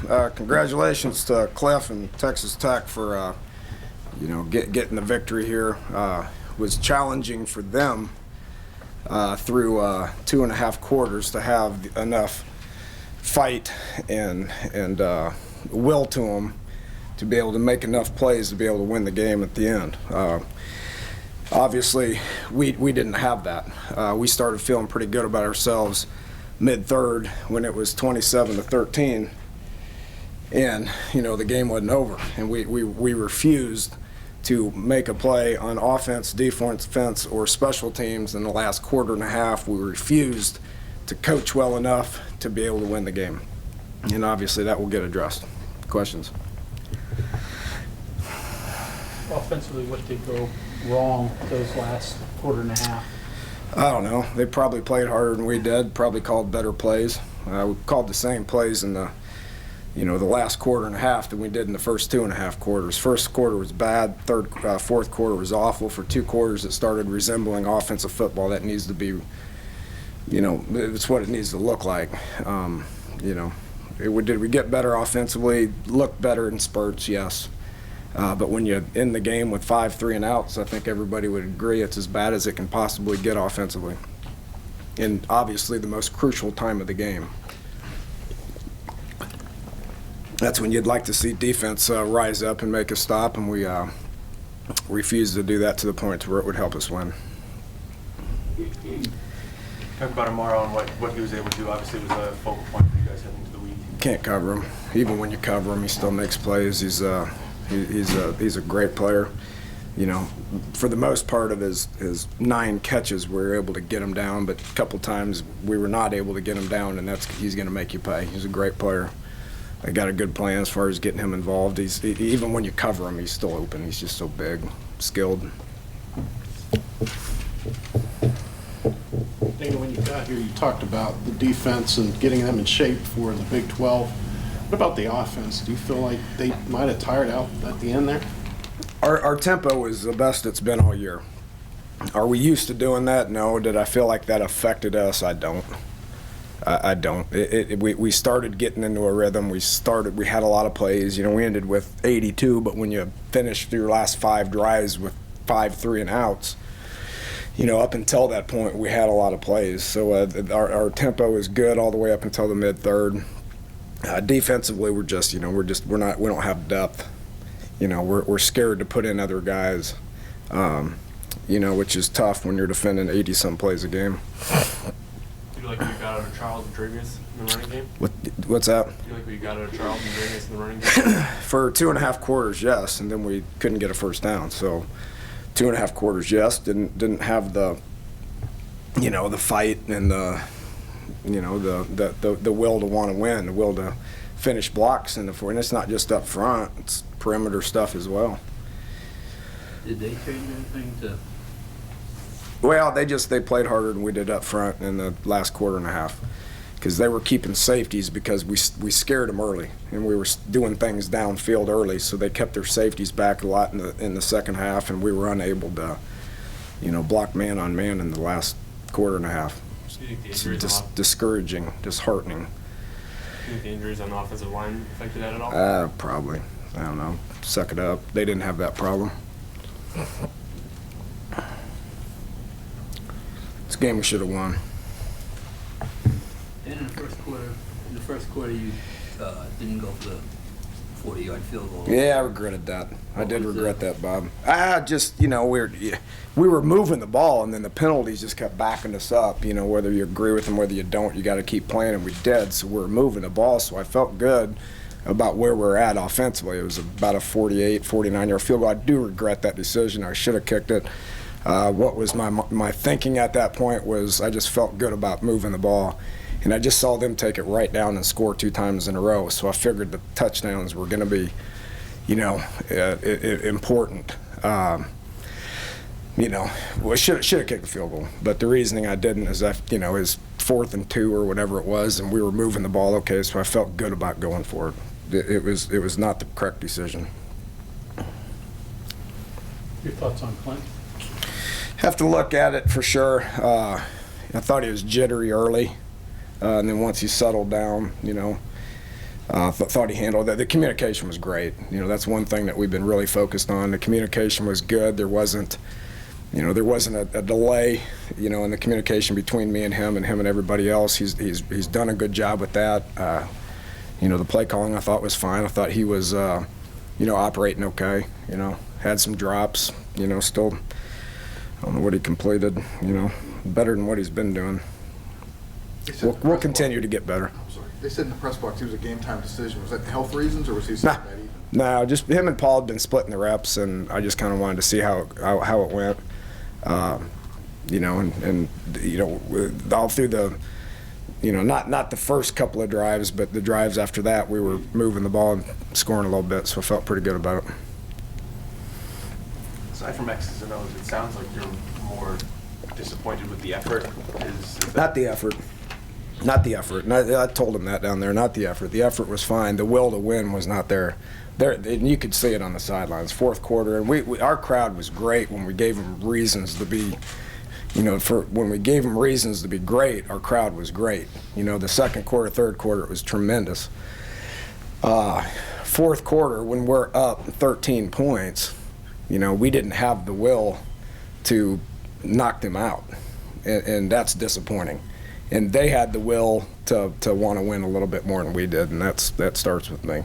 Congratulations to Cliff and Texas Tech for getting the victory here. Was challenging for them through 2.5 quarters to have enough fight and will to them to be able to make enough plays to be able to win the game at the end. Obviously, we didn't have that. We started feeling pretty good about ourselves mid-third when it was 27-13, and the game wasn't over, and we refused to make a play on offense, defense, or special teams in the last quarter and a half. We refused to coach well enough to be able to win the game, and obviously that will get addressed. Questions? Offensively, what did go wrong those last quarter and a half? I don't know. They probably played harder than we did, probably called better plays. We called the same plays in the last quarter and a half than we did in the first 2.5 quarters. First quarter was bad. Fourth quarter was awful. For 2 quarters, it started resembling offensive football. That needs to be, it's what it needs to look like. Did we get better offensively? Looked better in spurts, yes. But when you're in the game with 5 3-and-outs, I think everybody would agree it's as bad as it can possibly get offensively. And obviously the most crucial time of the game. That's when you'd like to see defense rise up and make a stop, and we refused to do that to the point where it would help us win. Talk about Amaro and what he was able to do. Obviously it was a focal point for you guys heading into the week. Can't cover him. Even when you cover him, he still makes plays. He's a great player. For the most part of his 9 catches, we were able to get him down, but a couple times we were not able to get him down, and he's going to make you pay. He's a great player. They got a good plan as far as getting him involved. Even when you cover him, he's still open. He's just so big, skilled. Dana, when you got here, you talked about the defense and getting them in shape for the Big 12. What about the offense? Do you feel like they might have tired out at the end there? Our tempo is the best it's been all year. Are we used to doing that? No. Did I feel like that affected us? I don't. I don't. We started getting into a rhythm. We had a lot of plays. We ended with 82, but when you finish through your last 5 drives with 5 3-and-outs, up until that point we had a lot of plays. So our tempo is good all the way up until the mid-third. Defensively, we don't have depth. We're scared to put in other guys. Which is tough when you're defending 80-some plays a game. Do you like what you got out of Charles and Rodriguez in the running game? What's that? Do you like what you got out of Charles and Rodriguez in the running game? For 2.5 quarters, yes, and then we couldn't get a first down. So 2.5 quarters, yes. Didn't have the fight and the will to want to win, the will to finish blocks and it's not just up front, it's perimeter stuff as well. Did they change anything to? Well, they played harder than we did up front in the last quarter and a half, because they were keeping safeties because we scared them early, and we were doing things downfield early, so they kept their safeties back a lot in the second half, and we were unable to block man on man in the last quarter and a half. It's just discouraging, disheartening. Do you think the injuries on the offensive line affected that at all? Probably. I don't know. Suck it up. They didn't have that problem. This game we should have won. And in the first quarter, you didn't go for the 40-yard field goal. Yeah, I regretted that. I did regret that, Bob. We were moving the ball, and then the penalties just kept backing us up. Whether you agree with them, whether you don't, you got to keep playing, and we did. So we were moving the ball, so I felt good about where we're at offensively. It was about a 48, 49-yard field goal. I do regret that decision. I should have kicked it. What was my thinking at that point was I just felt good about moving the ball, and I just saw them take it right down and score 2 times in a row. So I figured the touchdowns were going to be, important. We should have kicked the field goal, but the reasoning I didn't is that is 4th and 2 or whatever it was, and we were moving the ball okay. So I felt good about going for it. It was not the correct decision. Your thoughts on Clint? Have to look at it for sure. I thought he was jittery early, and then once he settled down, Thought he handled that. The communication was great. That's one thing that we've been really focused on. The communication was good. There wasn't a delay, in the communication between me and him and everybody else. He's done a good job with that. The play calling I thought was fine. I thought he was, operating okay. Had some drops. Still, I don't know what he completed. Better than what he's been doing. We'll continue to get better. I'm sorry. They said in the press box he was a game-time decision. Was that health reasons, or was he saying that even? No, just him and Paul had been splitting the reps, and I just kind of wanted to see how it went. All through the, not the first couple of drives, but the drives after that, we were moving the ball and scoring a little bit, so I felt pretty good about it. Aside from X's and O's, it sounds like you're more disappointed with the effort. Is that Not the effort. Not the effort. And I told him that down there. Not the effort. The effort was fine. The will to win was not there. And you could see it on the sidelines. Fourth quarter, and our crowd was great when we gave them reasons to be. When we gave them reasons to be great, our crowd was great. The second quarter, third quarter, it was tremendous. Fourth quarter, when we're up 13 points, we didn't have the will to knock them out, and that's disappointing. And they had the will to want to win a little bit more than we did, and that starts with me.